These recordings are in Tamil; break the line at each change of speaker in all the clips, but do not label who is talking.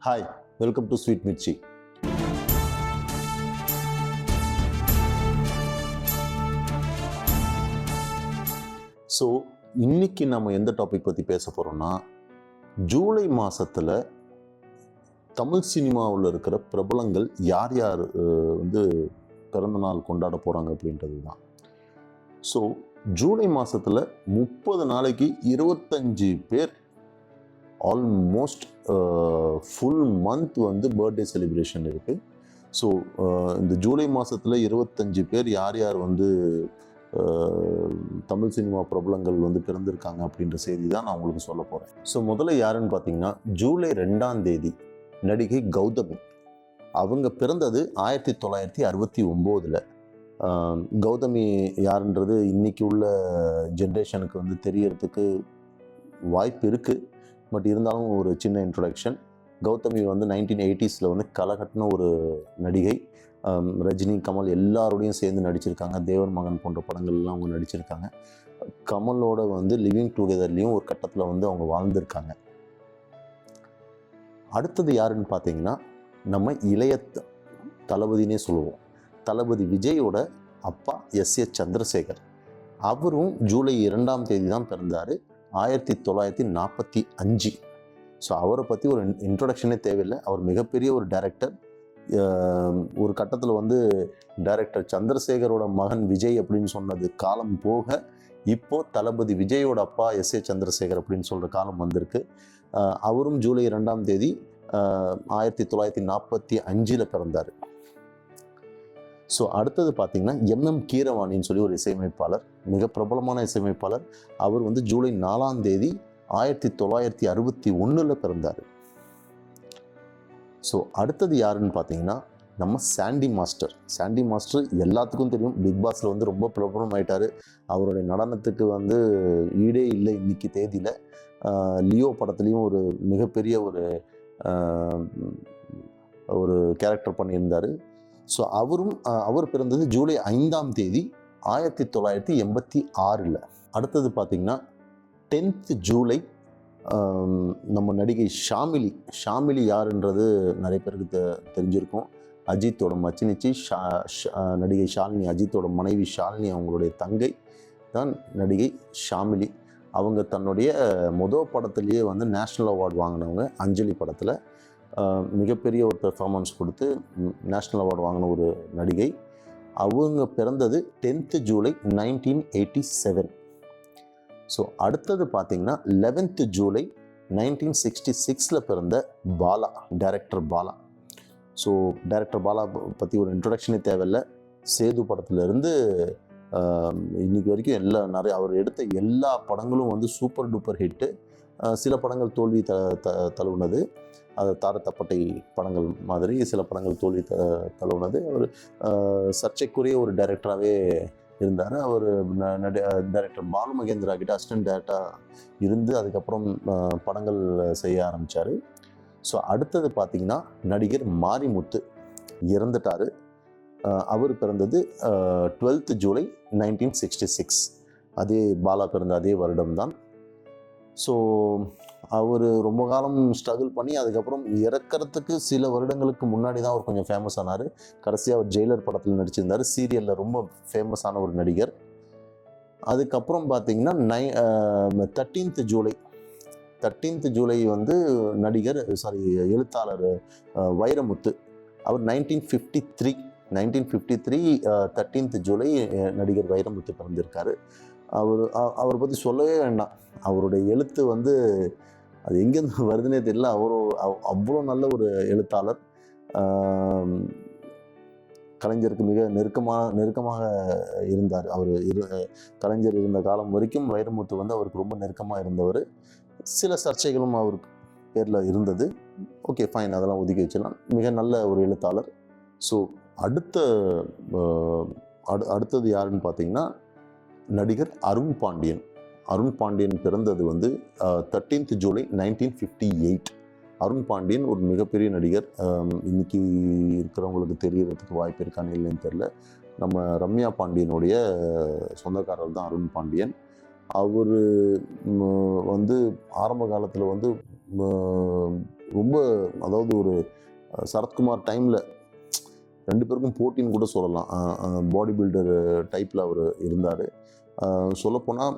Hi, welcome to sweet Mirchi. So இன்னைக்கு நம்ம எந்த டாபிக் பற்றி பேச போகிறோம்னா, ஜூலை மாதத்தில் தமிழ் சினிமாவில் இருக்கிற பிரபலங்கள் யார் யார் பிறந்தநாள் கொண்டாட போகிறாங்க அப்படின்றது தான். ஸோ ஜூலை மாதத்தில் 30 நாளைக்கு 25 பேர் almost full month birthday celebration இருக்குது. ஸோ இந்த ஜூலை மாதத்தில் 25 பேர் யார் யார் தமிழ் சினிமா பிரபலங்கள் பிறந்திருக்காங்க அப்படின்ற செய்தி தான் நான் உங்களுக்கு சொல்ல போகிறேன். ஸோ முதல்ல யாருன்னு பார்த்தீங்கன்னா, ஜூலை 2ஆம் தேதி நடிகை கௌதமி. அவங்க பிறந்தது 1969. கௌதமி யாருன்றது இன்னைக்கு உள்ள ஜென்ரேஷனுக்கு தெரியறதுக்கு வாய்ப்பு இருக்குது. பட் இருந்தாலும் ஒரு சின்ன இன்ட்ரொடக்ஷன். கௌதமி 1980s களைகட்டின ஒரு நடிகை. ரஜினி, கமல் எல்லாரோடையும் சேர்ந்து நடிச்சிருக்காங்க. தேவர் மகன் போன்ற படங்கள்லாம் அவங்க நடிச்சிருக்காங்க. கமலோட லிவிங் டுகெதர்லேயும் ஒரு கட்டத்தில் அவங்க வாழ்ந்திருக்காங்க. அடுத்தது யாருன்னு பார்த்தீங்கன்னா, நம்ம இளைய தளபதினே சொல்லுவோம். தளபதி விஜயோட அப்பா எஸ்.ஏ. சந்திரசேகர். அவரும் ஜூலை 2ஆம் தேதி தான் பிறந்தார், 1945. ஸோ அவரை பற்றி ஒரு இன்ட்ரொடக்ஷனே தேவையில்லை. அவர் மிகப்பெரிய ஒரு டைரக்டர். ஒரு கட்டத்தில் டைரக்டர் சந்திரசேகரோட மகன் விஜய் அப்படின்னு சொன்னது காலம் போக, இப்போது தளபதி விஜயோட அப்பா எஸ்.ஏ. சந்திரசேகர் அப்படின்னு சொல்கிற காலம் வந்திருக்கு. அவரும் ஜூலை 2ஆம் தேதி 1945 பிறந்தார். ஸோ அடுத்தது பார்த்தீங்கன்னா, எம்.எம். கீரவாணின்னு சொல்லி ஒரு இசையமைப்பாளர், மிக பிரபலமான இசையமைப்பாளர். அவர் ஜூலை 4ஆம் தேதி 1961 பிறந்தார். ஸோ அடுத்தது யாருன்னு பார்த்தீங்கன்னா, நம்ம சாண்டி மாஸ்டர். சாண்டி மாஸ்டர் எல்லாத்துக்கும் தெரியும். பிக் பாஸில் ரொம்ப பிரபலம் ஆயிட்டார். அவருடைய நடனத்துக்கு ஈடே இல்லை இன்னைக்கு தேதியில். லியோ படத்துலேயும் ஒரு மிகப்பெரிய ஒரு கேரக்டர் பண்ணியிருந்தார். ஸோ அவர் பிறந்தது ஜூலை 5ஆம் தேதி 1986. அடுத்தது பார்த்திங்கன்னா, 10th ஜூலை நம்ம நடிகை ஷாமிலி யாருன்றது நிறைய பேருக்கு தெரிஞ்சிருக்கும். அஜித்தோட மச்சினிச்சி நடிகை ஷாலினி. அஜித்தோட மனைவி ஷாலினி, அவங்களுடைய தங்கை தான் நடிகை ஷாமிலி. அவங்க தன்னுடைய படத்துலேயே நேஷ்னல் அவார்டு வாங்கினவங்க. அஞ்சலி படத்தில் மிகப்பெரிய ஒரு பெர்ஃபார்மன்ஸ் கொடுத்து நேஷ்னல் அவார்டு வாங்கின ஒரு நடிகை. அவங்க பிறந்தது 10th ஜூலை 1987. ஸோ அடுத்தது பார்த்திங்கன்னா, 11th ஜூலை 1966 பிறந்த Bala, director Bala. So director Bala பற்றி ஒரு இன்ட்ரொடக்ஷனே தேவையில்லை. சேது படத்துலேருந்து இன்னைக்கு வரைக்கும் அவர் எடுத்த எல்லா படங்களும் சூப்பர் டூப்பர் ஹிட்டு. சில படங்கள் தோல்வி தழுவுனது. அது தாரத்தப்பட்டை படங்கள் மாதிரி சில படங்கள் தோல்வி தழுவுனது. அவர் சர்ச்சைக்குரிய ஒரு டைரக்டராகவே இருந்தார். அவர் டைரக்டர் பாலு மகேந்திரா கிட்ட அசிஸ்டன்ட் டைரக்டராக இருந்து அதுக்கப்புறம் படங்கள் செய்ய ஆரம்பித்தார். ஸோ அடுத்தது பார்த்திங்கன்னா, நடிகர் மாரிமுத்து இறந்துட்டார். அவர் பிறந்தது 12th ஜூலை 1966. அதே பாலா பிறந்த அதே வருடம்தான். ஸோ அவர் ரொம்ப காலம் ஸ்ட்ரகிள் பண்ணி அதுக்கப்புறம் இறக்கிறதுக்கு சில வருடங்களுக்கு முன்னாடி தான் அவர் கொஞ்சம் ஃபேமஸ் ஆனார். கடைசியாக அவர் ஜெயிலர் படத்தில் நடிச்சிருந்தார். சீரியலில் ரொம்ப ஃபேமஸான ஒரு நடிகர். அதுக்கப்புறம் பார்த்திங்கன்னா 13th ஜூலை நடிகர் எழுத்தாளர் வைரமுத்து. அவர் 1953 13th ஜூலை நடிகர் வைரமுத்து பிறந்திருக்காரு. அவரை பற்றி சொல்லவே வேண்டாம். அவருடைய எழுத்து அது எங்கேருந்து வருதுன்னே தெரியல. அவ்வளோ நல்ல ஒரு எழுத்தாளர். கலைஞருக்கு மிக நெருக்கமாக இருந்தார். கலைஞர் இருந்த காலம் வரைக்கும் வைரமுத்து அவருக்கு ரொம்ப நெருக்கமாக இருந்தவர். சில சர்ச்சைகளும் அவருக்கு பேரில் இருந்தது. ஓகே, ஃபைன், அதெல்லாம் ஒதுக்கி வச்சிடலாம். மிக நல்ல ஒரு எழுத்தாளர். ஸோ அடுத்தது யாருன்னு பார்த்தீங்கன்னா, நடிகர் அருண் பாண்டியன் பிறந்தது 13th ஜூலை 1958. அருண் பாண்டியன் ஒரு மிகப்பெரிய நடிகர். இன்னைக்கு இருக்கிறவங்களுக்கு தெரியறதுக்கு வாய்ப்பு இருக்கான்னு இல்லைன்னு தெரியல. நம்ம ரம்யா பாண்டியனுடைய சொந்தக்காரர் தான் அருண் பாண்டியன். அவர் வந்து ஆரம்ப காலத்தில் வந்து ரொம்ப, அதாவது ஒரு சரத்குமார் டைமில் 2 பேருக்கும் போட்டின்னு கூட சொல்லலாம். பாடி பில்டர் டைப்பில் அவர் இருந்தார். சொல்லப்போனால்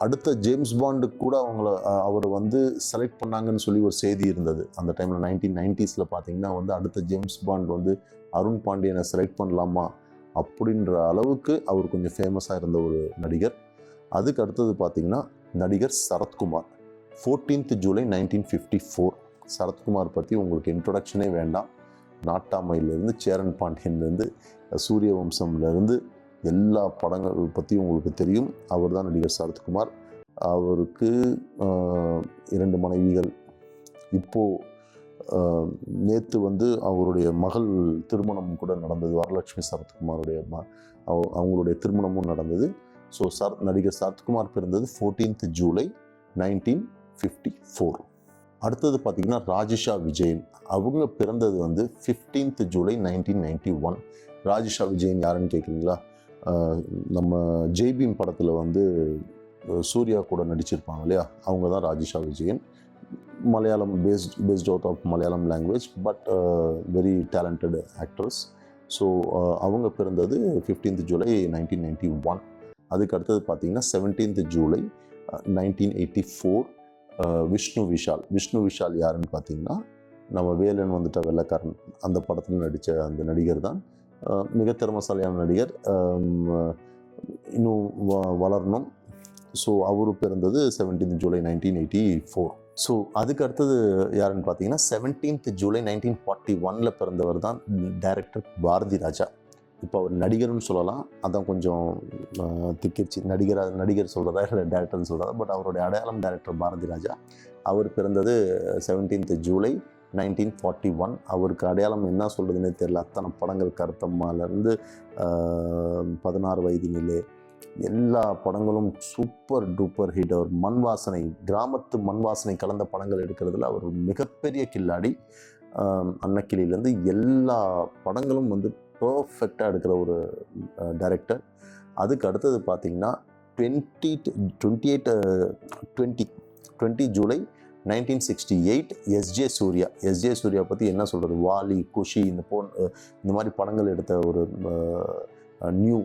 அடுத்த ஜேம்ஸ் பாண்டுக்கு கூட அவர் வந்து செலக்ட் பண்ணாங்கன்னு சொல்லி ஒரு செய்தி இருந்தது. அந்த டைமில் 1990s பார்த்தீங்கன்னா வந்து அடுத்த ஜேம்ஸ் பாண்ட் வந்து அருண் பாண்டியனை செலக்ட் பண்ணலாமா அப்படின்ற அளவுக்கு அவர் கொஞ்சம் ஃபேமஸாக இருந்த ஒரு நடிகர். அதுக்கு அடுத்தது பார்த்தீங்கன்னா நடிகர் சரத்குமார். 14th ஜூலை 1954. சரத்குமார் பற்றி உங்களுக்கு இன்ட்ரொடக்ஷனே வேண்டாம். நாட்டாமையிலேருந்து, சேரன் பாண்டியன்லேருந்து, சூரிய வம்சம்லேருந்து எல்லா படங்கள் பற்றியும் உங்களுக்கு தெரியும். அவர் தான் நடிகர் சரத்குமார். அவருக்கு 2 மனைவிகள். இப்போது நேற்று வந்து அவருடைய மகள் திருமணம் கூட நடந்தது. வரலட்சுமி சரத்குமாருடைய அவங்களுடைய திருமணமும் நடந்தது. ஸோ நடிகர் சரத்குமார் பிறந்தது 14th ஜூலை 1954. அடுத்தது பார்த்திங்கன்னா ராஜிஷா விஜயன். அவங்க பிறந்தது வந்து 15th ஜூலை 1991. ராஜிஷா விஜயன் யாருன்னு கேட்குறீங்களா? நம்ம ஜெய்பீம் படத்தில் வந்து சூர்யா கூட நடிச்சிருப்பாங்க இல்லையா, அவங்க தான் Rajisha Vijayan. Malayalam based out of Malayalam language, but very talented actress. So அவங்க பிறந்தது 15th ஜூலை 1991. அதுக்கு அடுத்தது பார்த்திங்கன்னா 17th ஜூலை 1984 விஷ்ணு விஷால் யாருன்னு பார்த்தீங்கன்னா நம்ம வேலன் வந்துட்ட வெள்ளக்காரன் அந்த படத்தில் நடித்த அந்த நடிகர் தான். மிக திறமசாலியான நடிகர், இன்னும் வளரணும். ஸோ அவரு பிறந்தது 17th ஜூலை 1984. ஸோ அதுக்கு அடுத்தது யாருன்னு பார்த்தீங்கன்னா 17th ஜூலை 1941 பிறந்தவர் தான் டைரக்டர் பாரதி ராஜா. இப்போ அவர் நடிகர்னு சொல்லலாம், அதான் கொஞ்சம் திக்கிச்சு. நடிகர் சொல்கிறதா இல்லை டேரக்டர்னு சொல்கிறதா, பட் அவருடைய அடையாளம் டைரக்டர் பாரதி ராஜா. அவர் பிறந்தது 17th ஜூலை 1941. அவருக்கு அடையாளம் என்ன சொல்கிறதுனே தெரியல. அத்தனை படங்கள், கருத்தம்மாலேருந்து 16 வயதினிலே எல்லா படங்களும் சூப்பர் டூப்பர் ஹிட். அவர் மண் வாசனை, கிராமத்து மண் வாசனை கலந்த படங்கள் எடுக்கிறதுல அவர் மிகப்பெரிய கில்லாடி. அன்னக்கிளியிலேருந்து எல்லா படங்களும் வந்து பர்ஃபெக்டாக எடுக்கிற ஒரு டைரக்டர். அதுக்கு அடுத்தது பார்த்திங்கன்னா 20 ஜூலை 1968 எஸ்ஜே சூர்யா பற்றி என்ன சொல்கிறது, வாலி, குஷி, இந்த மாதிரி படங்கள் எடுத்த ஒரு நியூ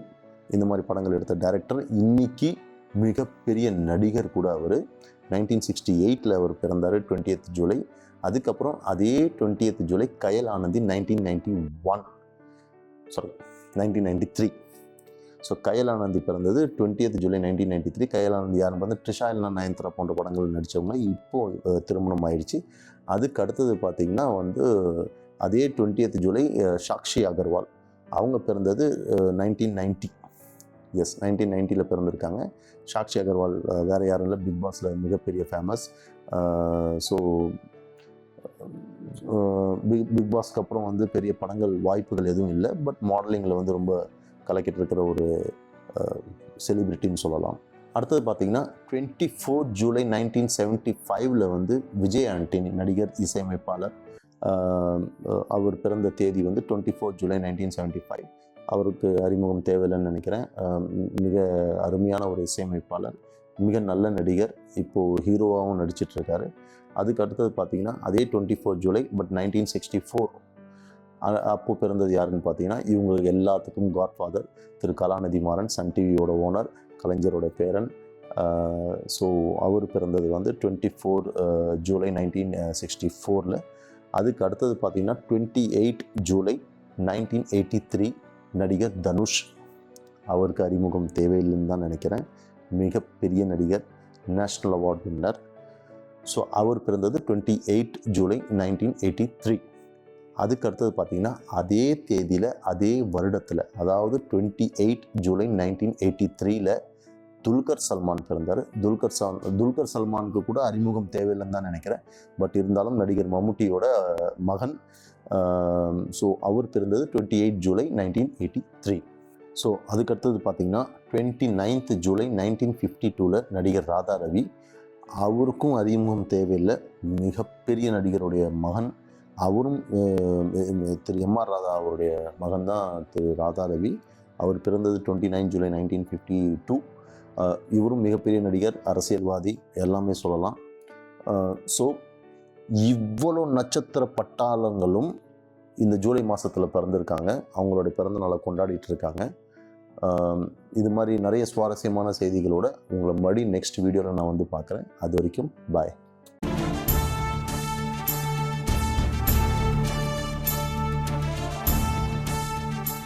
இந்த மாதிரி படங்கள் எடுத்த டைரக்டர். இன்னைக்கு மிகப்பெரிய நடிகர் கூட அவர். 1968 அவர் பிறந்தார் 20th ஜூலை. அதுக்கப்புறம் அதே 20th ஜூலை கயல் ஆனந்தி 1993. ஸோ கயல் ஆனந்தி பிறந்தது 20th ஜூலை 1993. கயல் ஆனந்தி யாருன்னு வந்து ட்ரிஷா இல்லைனா நயன்தாரா போன்ற படங்கள் நடித்தவங்க. இப்போது திருமணம் ஆயிடுச்சு. அதுக்கு அடுத்தது பார்த்திங்கன்னா வந்து அதே 20th ஜூலை சாக்ஷி அகர்வால். அவங்க பிறந்தது 1990 பிறந்திருக்காங்க. சாக்ஷி அகர்வால் வேறு யாரும் இல்லை, பிக் பாஸில் மிகப்பெரிய ஃபேமஸ். ஸோ பிக் பாஸ்க்கு அப்புறம் வந்து பெரிய படங்கள் வாய்ப்புகள் எதுவும் இல்லை, பட் மாடலிங்கில் வந்து ரொம்ப கலக்கிட்டு இருக்கிற ஒரு செலிப்ரிட்டின்னு சொல்லலாம். அடுத்தது பார்த்திங்கன்னா 24 ஜூலை 1975 வந்து விஜய் ஆண்டனி, நடிகர், இசையமைப்பாளர். அவர் பிறந்த தேதி வந்து 24 ஜூலை 1975. அவருக்கு அறிமுகம் தேவையில்லைன்னு நினைக்கிறேன். மிக அருமையான ஒரு இசையமைப்பாளர், மிக நல்ல நடிகர். இப்போது ஹீரோவாகவும் நடிச்சிட்ருக்காரு. அதுக்கு அடுத்தது பார்த்திங்கன்னா அதே 24 ஜூலை பட் 1964 அப்போ பிறந்தது யாருன்னு பார்த்தீங்கன்னா இவங்க எல்லாத்துக்கும் காட்ஃபாதர் திரு கலாநிதி மாறன், சன் டிவியோட ஓனர், கலைஞரோட பேரன். ஸோ அவர் பிறந்தது வந்து 24 ஜூலை 1964. அதுக்கு அடுத்தது பார்த்திங்கன்னா 28 ஜூலை 1983 நடிகர் தனுஷ். அவருக்கு அறிமுகம் தேவையில்லைன்னு தான் நினைக்கிறேன். மிகப்பெரிய நடிகர், நேஷ்னல் அவார்ட் வின்னர். ஸோ அவர் பிறந்தது 28 ஜூலை 1983. அதுக்கு அடுத்தது பார்த்திங்கன்னா அதே தேதியில் அதே வருடத்தில், அதாவது 28 ஜூலை 1983 துல்கர் சல்மான் பிறந்தார். துல்கர் சல்மானுக்கு கூட அறிமுகம் தேவையில்லைன்னு தான் நினைக்கிறேன், பட் இருந்தாலும் நடிகர் மம்முட்டியோட மகன். ஸோ அவர் பிறந்தது 28 ஜூலை 1983. ஸோ அதுக்கடுத்தது பார்த்திங்கன்னா 29 ஜூலை 1952 நடிகர் ராதா ரவி. அவருக்கும் அறிமுகம் தேவையில்லை, மிகப்பெரிய நடிகருடைய மகன். அவரும் திரு எம்ஆர் ராதா அவருடைய மகன் தான் திரு ராதா ரவி. அவர் பிறந்தது 29 ஜூலை 1952. இவரும் மிகப்பெரிய நடிகர், அரசியல்வாதி, எல்லாமே சொல்லலாம். ஸோ இவ்வளோ நட்சத்திர பட்டாளங்களும் இந்த ஜூலை மாதத்தில் பிறந்திருக்காங்க. அவங்களுடைய பிறந்த நாளை கொண்டாடிட்டு இருக்காங்க. இது மாதிரி நிறைய சுவாரஸ்யமான செய்திகளோடு உங்களை மறுபடியும் நெக்ஸ்ட் வீடியோவில் நான் வந்து பார்க்குறேன். அது வரைக்கும் பாய்.